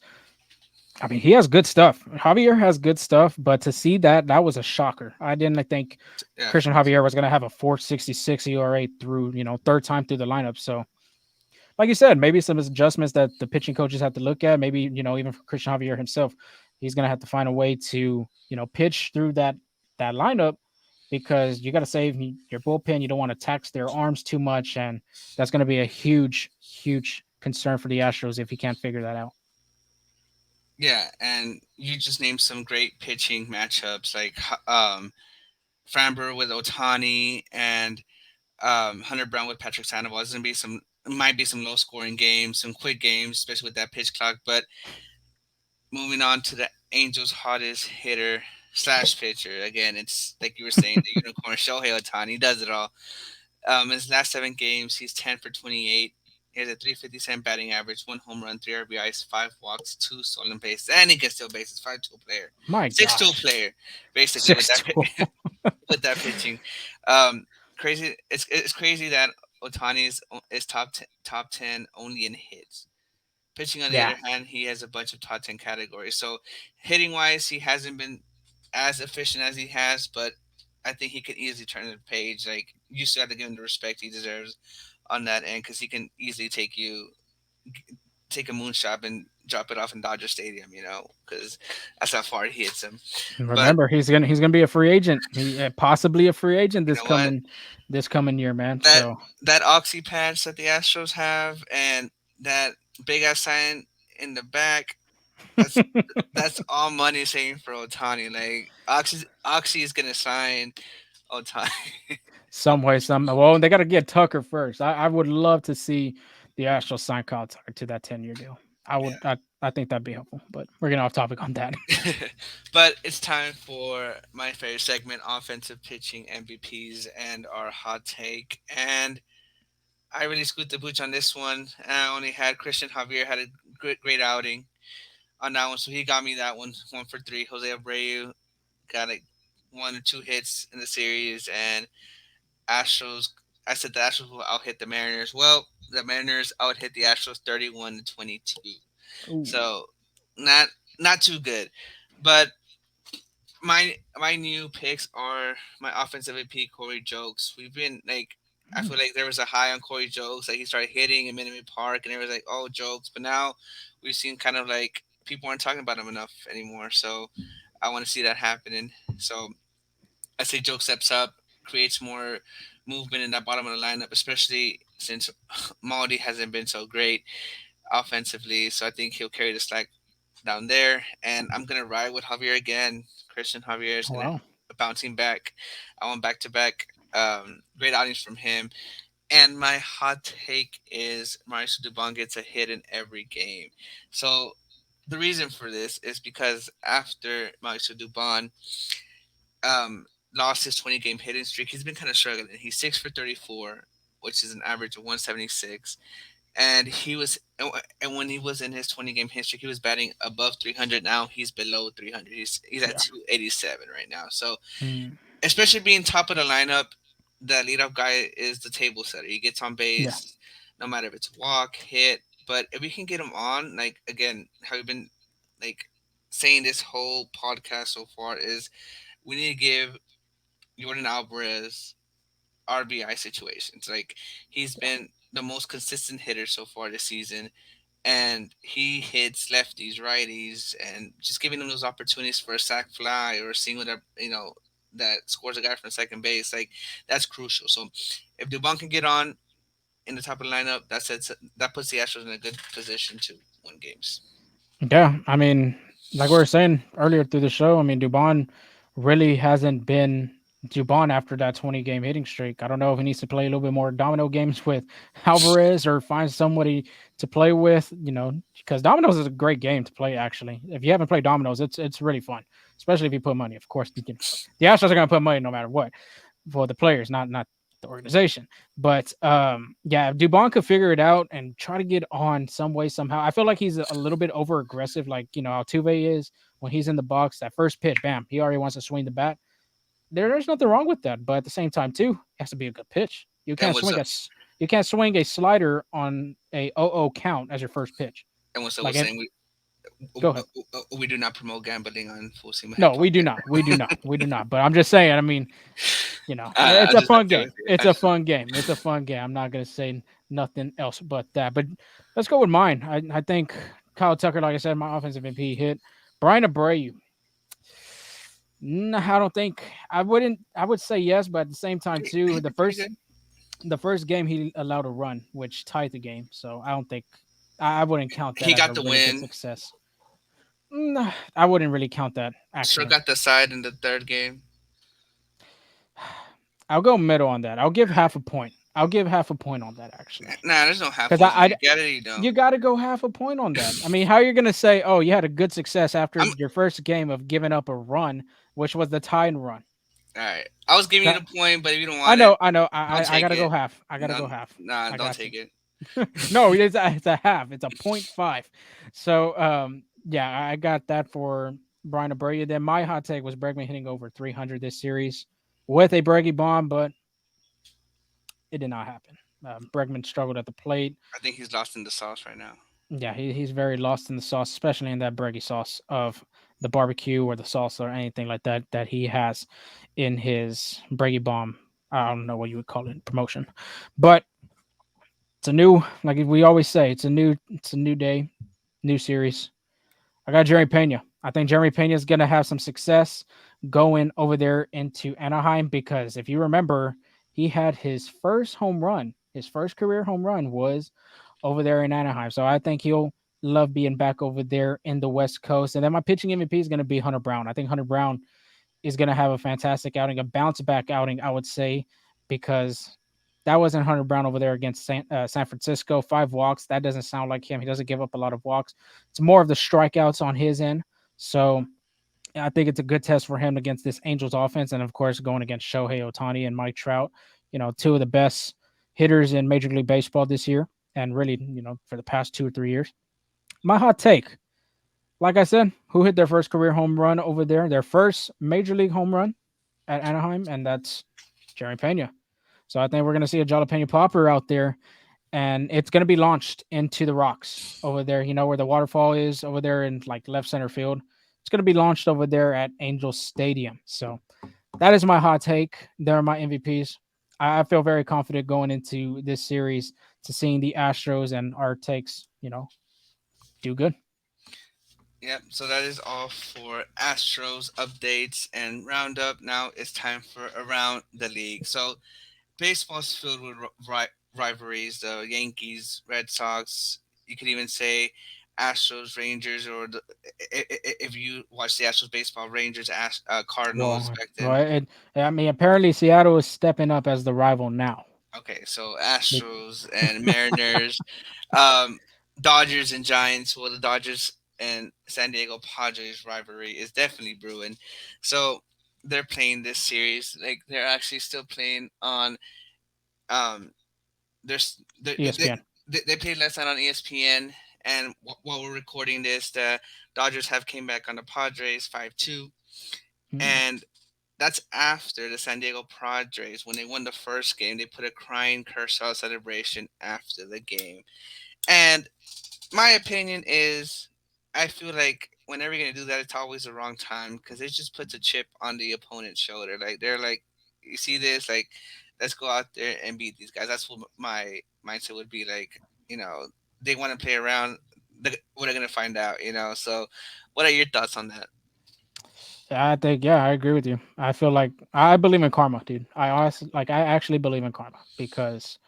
A: he has good stuff. Javier has good stuff, but to see that was a shocker. I didn't think
B: Yeah.
A: Christian Javier was going to have a 4.66 ERA through, third time through the lineup. So, like you said, maybe some adjustments that the pitching coaches have to look at. Maybe, even for Christian Javier himself, he's going to have to find a way to, pitch through that lineup because you got to save your bullpen. You don't want to tax their arms too much. And that's going to be a huge, huge concern for the Astros if he can't figure that out.
B: Yeah, and you just named some great pitching matchups like Framber with Otani and Hunter Brown with Patrick Sandoval. It's gonna be might be some low scoring games, some quick games, especially with that pitch clock. But moving on to the Angels' hottest hitter slash pitcher again, it's like you were saying, the unicorn Shohei Ohtani. He does it all. His last 7 games, he's 10 for 28. He has a 357 batting average, 1 home run, 3 RBIs, 5 walks, 2 stolen bases, and he can steal bases. 5 tool player,
A: My
B: 6 tool
A: gosh.
B: player, basically with
A: 6
B: that
A: tool.
B: with that pitching. Crazy. It's crazy that Otani is top 10 only in hits. Pitching on the
A: Yeah.
B: other hand, he has a bunch of top 10 categories. So hitting wise, he hasn't been as efficient as he has, but I think he could easily turn the page. Like you still have to give him the respect he deserves on that end because he can easily take a moonshot and drop it off in Dodger Stadium. Because that's how far he hits him. But
A: Remember, he's gonna be a free agent. He possibly a free agent
B: you
A: this
B: know what?
A: coming year, man.
B: That
A: So
B: that oxy patch that the Astros have and that big ass sign in the back, that's that's all money saving for Otani. Like Oxy is gonna sign Otani.
A: some way, well, they got to get Tucker first. I would love to see the Astros sign Kyle Tucker to that 10-year deal. I think that'd be helpful, but we're getting off topic on that.
B: Yeah. But it's time for my favorite segment, offensive pitching MVPs and our hot take. And I really scooped the booch on this one. I only had Christian Javier had a great outing on that one, so he got me that one for three. Jose Abreu got like one or two hits in the series, and Astros. I said the Astros will out hit the Mariners. Well, the Mariners out hit the Astros 31-22.
A: Ooh,
B: So not not too good, but my new picks are my offensive MVP Corey Jokes. We've been like I feel like there was a high on Corey Jokes, like he started hitting in Minute Maid Park, and it was like, oh, Jokes. But now we've seen kind of like people aren't talking about him enough anymore. So I want to see that happening. So I say Joke steps up, creates more movement in that bottom of the lineup, especially since Maldi hasn't been so great offensively. So I think he'll carry the slack down there. And I'm gonna ride with Javier again. Christian Javier is gonna
A: wow.
B: bouncing back. I want back to back great outings from him. And my hot take is Mauricio Dubon gets a hit in every game. So the reason for this is because after Mauricio Dubon lost his 20 game hitting streak, he's been kind of struggling. He's 6 for 34, which is an average of 176. And and when he was in his 20 game hit streak, he was batting above 300. Now he's below 300. He's at
A: Yeah.
B: 287 right now. So
A: Mm,
B: especially being top of the lineup, the leadoff guy is the table setter. He gets on
A: yeah.
B: base, no matter if it's walk, hit. But if we can get him on, like again, how we've been like saying this whole podcast so far is we need to give Jordan Alvarez RBI situations. Like he's been the most consistent hitter so far this season, and he hits lefties, righties, and just giving them those opportunities for a sac fly or seeing what that scores a guy from second base. Like that's crucial. So if Dubon can get on in the top of the lineup, that puts the Astros in a good position to win games.
A: Yeah, I mean, like we were saying earlier through the show, I mean, Dubon really hasn't been Dubon after that 20 game hitting streak. I don't know if he needs to play a little bit more domino games with Alvarez or find somebody to play with, because dominoes is a great game to play, actually. If you haven't played dominoes, it's really fun, especially if you put money. Of course, the Astros are going to put money no matter what for the players, not the organization. But yeah, if Dubon could figure it out and try to get on some way somehow. I feel like he's a little bit over aggressive, like Altuve is when he's in the box. That first pitch, bam, he already wants to swing the bat. There's nothing wrong with that, but at the same time, too, it has to be a good pitch.
B: And was
A: You can't swing a slider on a 0 count as your first pitch.
B: and was I
A: Like,
B: was
A: it,
B: saying,
A: go ahead.
B: we do not promote gambling on Full Steam Ahead
A: No, we do
B: podcast.
A: not. We do not. We do not. But I'm just saying. I mean, it's
B: I
A: a
B: just
A: fun
B: messing
A: game.
B: with you.
A: It's a fun game. It's a fun game. I'm not gonna say nothing else but that. But let's go with mine. I think Kyle Tucker, like I said, my offensive MVP hit. Brian Abreu. No, I don't think I wouldn't. I would say yes, but at the same time too,
B: He did pretty good.
A: the first game he allowed a run, which tied the game. So I don't think I wouldn't count that
B: He
A: as
B: got
A: a
B: the
A: really good
B: win.
A: success. I wouldn't really count that
B: Sure
A: actually.
B: got the side in the third game.
A: I'll go middle on that. I'll give half a point. I'll give half a point on that actually,
B: Nah, there's no half
A: because
B: points. If you get it, you don't.
A: you got to go half a point on that. I mean, how are you going to say, oh, you had a good success after
B: I'm
A: your first game of giving up a run, which was the tie and run?
B: all right. I was giving you
A: That
B: the point, but if you don't
A: I
B: want it,
A: know, I know.
B: don't
A: I got
B: take
A: to go
B: it.
A: half. I got to
B: No,
A: go half.
B: nah,
A: I
B: don't
A: got to.
B: take it.
A: No, it's a half. It's a point five. So, yeah, I got that for Brian Abreu. Then my hot take was Bregman hitting over 300 this series with a Breggy bomb, but it did not happen. Bregman struggled at the plate.
B: I think he's lost in the sauce right now.
A: Yeah, he's very lost in the sauce, especially in that Breggy sauce of the barbecue or the salsa or anything like that he has in his Breggy bomb. I don't know what you would call it, promotion, but it's a new, like we always say, it's a new day, new series. I got Jerry Pena. I think Jerry Pena is gonna have some success going over there into Anaheim because if you remember, he had his first home run, his first career home run was over there in Anaheim. So I think he'll love being back over there in the West Coast. And then my pitching MVP is going to be Hunter Brown. I think Hunter Brown is going to have a fantastic outing, a bounce back outing, I would say, because That wasn't Hunter Brown over there against San Francisco. 5 walks. That doesn't sound like him. He doesn't give up a lot of walks. It's more of the strikeouts on his end. So I think it's a good test for him against this Angels offense. And of course, going against Shohei Ohtani and Mike Trout, two of the best hitters in Major League Baseball this year. And really, for the past 2 or 3 years. My hot take, like I said, who hit their first career home run over there? Their first Major League home run at Anaheim, and that's Jerry Pena. So I think we're going to see a jalapeno popper out there, and it's going to be launched into the rocks over there. You know where the waterfall is over there in like left center field. It's going to be launched over there at Angels Stadium. So that is my hot take. They're my MVPs. I feel very confident going into this series to seeing the Astros and our takes, do good.
B: Yep. So that is all for Astros updates and roundup. Now it's time for around the league. So baseball's filled with rivalries. The Yankees, Red Sox. You could even say Astros, Rangers, or if you watch the Astros baseball, Rangers, Cardinals
A: Well,
B: back
A: well,
B: then.
A: I mean, apparently Seattle is stepping up as the rival now.
B: Okay, so
A: Be-
B: Astros and Mariners, um, Dodgers and Giants. Well, the Dodgers and San Diego Padres rivalry is definitely brewing. So they're playing this series. Like they're actually still playing on. Um, there's
A: ESPN.
B: they played last night on ESPN. And while we're recording this, the Dodgers have came back on the Padres 5-2,
A: Mm.
B: and that's after the San Diego Padres, when they won the first game, they put a crying Kershaw celebration after the game. And my opinion is, I feel like whenever you're gonna do that, it's always the wrong time because it just puts a chip on the opponent's shoulder. Like they're like, you see this, like, let's go out there and beat these guys. That's what my mindset would be like. You know, they want to play around. What are gonna find out? So, what are your thoughts on that?
A: Yeah, I think I agree with you. I feel like I believe in karma, dude. I actually believe in karma because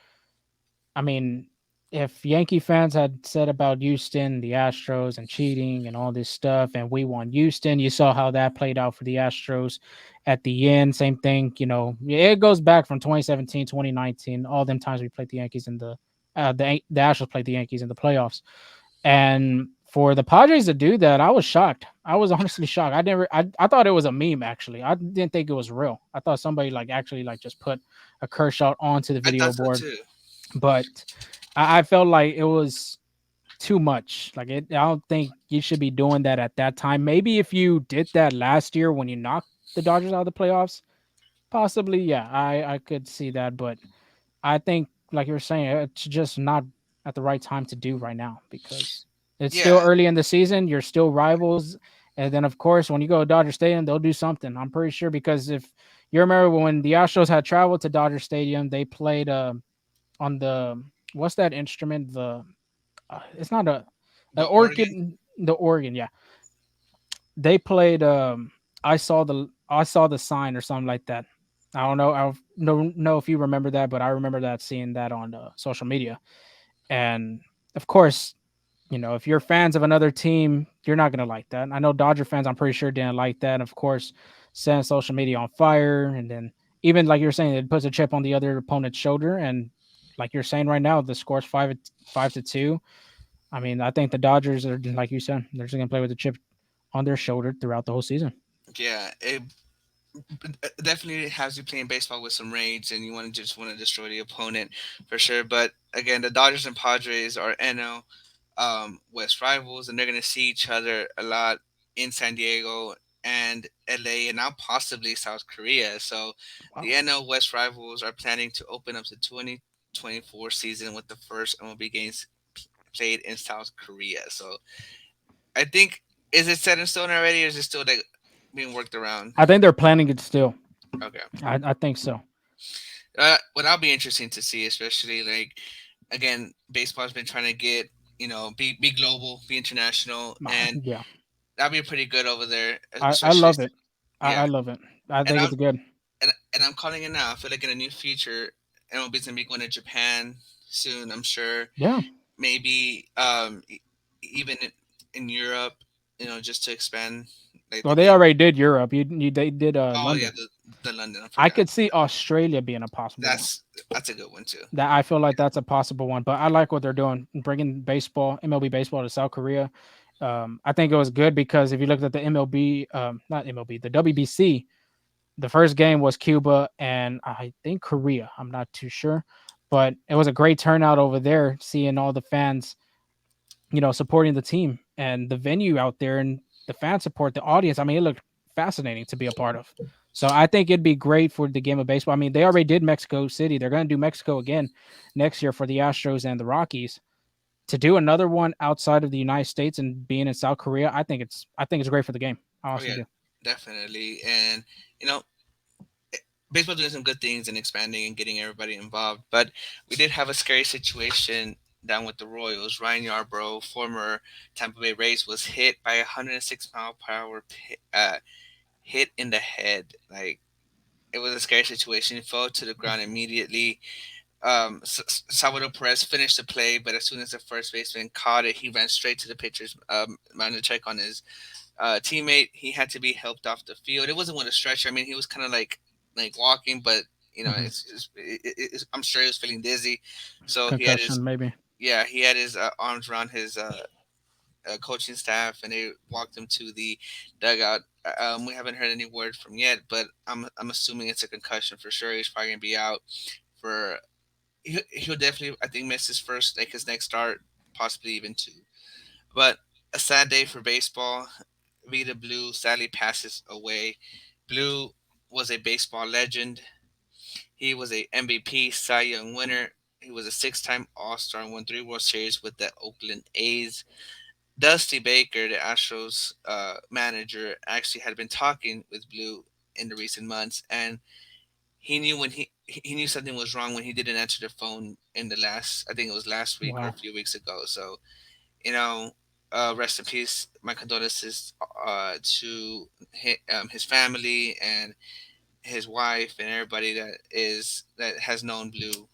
A: I mean, if Yankee fans had said about Houston, the Astros, and cheating and all this stuff, and we won Houston, you saw how that played out for the Astros at the end. Same thing, it goes back from 2017, 2019, all them times we played the Yankees in the Astros played the Yankees in the playoffs. And for the Padres to do that, I was shocked. I was honestly shocked. I thought it was a meme actually. I didn't think it was real. I thought somebody like actually like just put a Kershaw onto the
B: I
A: video
B: thought so
A: board,
B: too.
A: but I felt like it was too much. Like I don't think you should be doing that at that time. Maybe if you did that last year when you knocked the Dodgers out of the playoffs, possibly, yeah, I could see that. But I think, like you were saying, it's just not at the right time to do right now because it's still
B: Yeah,
A: early in the season. You're still rivals, and then of course when you go to Dodger Stadium, they'll do something. I'm pretty sure because if you remember when the Astros had traveled to Dodger Stadium, they played on the what's that instrument? It's not a
B: the Oregon.
A: orchid. The organ, yeah. They played. I saw the sign or something like that. I don't know. I don't know if you remember that, but I remember that seeing that on social media. And of course, if you're fans of another team, you're not gonna like that. I know Dodger fans, I'm pretty sure didn't like that. And of course, setting social media on fire, and then even like you're saying, it puts a chip on the other opponent's shoulder. And like you're saying right now, the score's 5-2. I mean, I think the Dodgers are like you said, they're just gonna play with the chip on their shoulder throughout the whole season.
B: Yeah, it definitely has you playing baseball with some rage, and you want to destroy the opponent for sure. But again, the Dodgers and Padres are NL West rivals, and they're going to see each other a lot in San Diego and LA, and now possibly South Korea. So
A: Wow.
B: the NL West rivals are planning to open up the 2024 season with the first MLB games played in South Korea. So I think, is it set in stone already, or is it still like being worked around?
A: I think they're planning it still.
B: Okay.
A: I think so.
B: What that'll be interesting to see, especially like, again, baseball's been trying to get, be global, be international, and
A: Yeah,
B: that'll be pretty good over there,
A: I
B: especially.
A: love it.
B: Yeah,
A: I love it. I
B: and
A: think
B: I'm
A: it's good.
B: and I'm calling it now. I feel like in a new future, MLB's gonna be going to Japan soon. I'm sure,
A: Yeah.
B: maybe even in Europe, just to expand like
A: Well,
B: the
A: they
B: game.
A: already did Europe. They did
B: Oh yeah,
A: London.
B: The London, I
A: I
B: forgot.
A: could see Australia being a possible one.
B: That's a good one too.
A: That I feel like that's a possible one. But I like what they're doing, bringing baseball, MLB baseball to South Korea. I think it was good because if you looked at the MLB, not MLB, the WBC, the first game was Cuba and I think Korea. I'm not too sure, but it was a great turnout over there, seeing all the fans, supporting the team and the venue out there and the fan support, the audience. I mean, it looked fascinating to be a part of. So I think it'd be great for the game of baseball. I mean, they already did Mexico City. They're going to do Mexico again next year for the Astros and the Rockies. To do another one outside of the United States and being in South Korea, I think it's great for the game. I
B: Oh
A: honestly
B: yeah,
A: do.
B: definitely. And you know, baseball doing some good things and expanding and getting everybody involved. But we did have a scary situation down with the Royals. Ryan Yarbrough, former Tampa Bay Rays, was hit by a 106-mile-per-hour hit in the head. Like, it was a scary situation. He fell to the ground immediately. Salvador Perez finished the play, but as soon as the first baseman caught it, he ran straight to the pitcher's mound to check on his teammate. He had to be helped off the field. It wasn't with a stretcher. I mean, he was kind of like walking, but
A: Hmm.
B: I'm sure he was feeling dizzy. So he had his
A: Concussion, maybe.
B: he had his arms around his coaching staff, and they walked him to the dugout. We haven't heard any word from yet, but I'm assuming it's a concussion for sure. He's probably gonna be out for. He'll definitely, I think, miss his first, like his next start, possibly even two. But a sad day for baseball. Vita Blue sadly passes away. Blue was a baseball legend. He was a MVP, Cy Young winner. He was a six-time All-Star and won three World Series with the Oakland A's. Dusty Baker, the Astros manager, actually had been talking with Blue in the recent months, and he knew when he knew something was wrong when he didn't answer the phone in the last, I think it was last week or a
A: Wow.
B: few weeks ago. So you know, rest in peace. My condolences to his family and his wife and everybody that has known Blue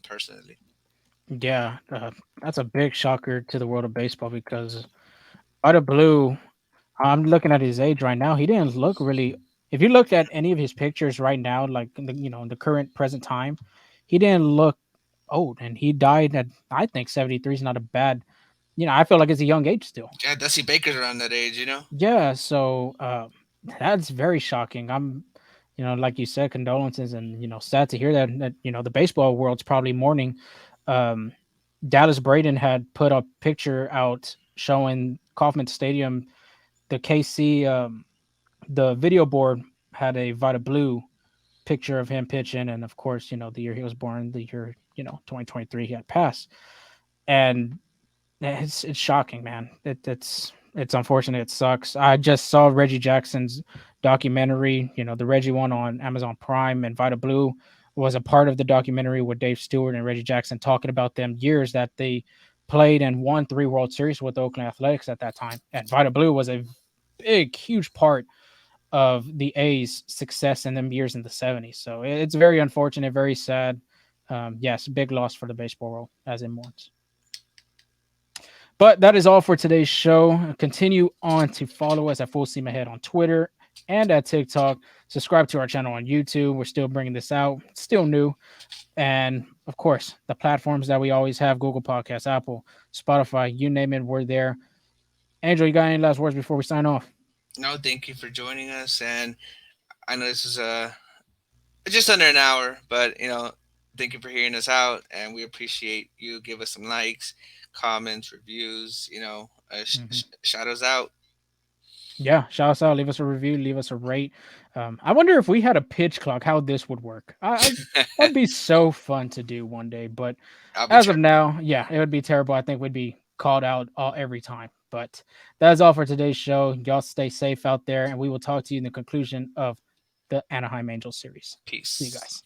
B: personally.
A: Yeah, that's a big shocker to the world of baseball because out of blue, I'm looking at his age right now. He didn't look really. If you looked at any of his pictures right now, like in the current present time, he didn't look old, and he died at I think 73 is not a bad. I feel like it's a young age still.
B: Yeah, Dusty Baker's around that age, you know.
A: Yeah, so that's very shocking. Like you said, condolences, and sad to hear that the baseball world's probably mourning. Um, Dallas Braden had put a picture out showing Kauffman Stadium, the KC, the video board had a Vita Blue picture of him pitching, and of course, the year he was born, the year 2023, he had passed, and it's shocking, man. It's unfortunate. It sucks. I just saw Reggie Jackson's documentary, the Reggie one on Amazon Prime, and Vita Blue was a part of the documentary with Dave Stewart and Reggie Jackson talking about them years that they played and won three World Series with the Oakland Athletics at that time. And Vita Blue was a big, huge part of the A's success in them years in the 70s. So it's very unfortunate, very sad. Yes, big loss for the baseball world as it mourns. But that is all for today's show. Continue on to follow us at Full Steam Ahead on Twitter and at TikTok. Subscribe to our channel on YouTube. We're still bringing this out, it's still new. And of course, the platforms that we always have: Google Podcasts, Apple, Spotify, you name it, we're there. Angel, you got any last words before we sign off?
B: No, thank you for joining us, and I know this is just under an hour, but thank you for hearing us out, and we appreciate you. Give us some likes, comments, reviews. Shout us out.
A: Yeah, shout us out. Leave us a review. Leave us a rate. I wonder if we had a pitch clock, how this would work. That'd be so fun to do one day. But
B: I'll be
A: as of
B: terrible.
A: now, yeah, it would be terrible. I think we'd be called out every time. But that's all for today's show. Y'all stay safe out there, and we will talk to you in the conclusion of the Anaheim Angels series. See you
B: Peace.
A: guys.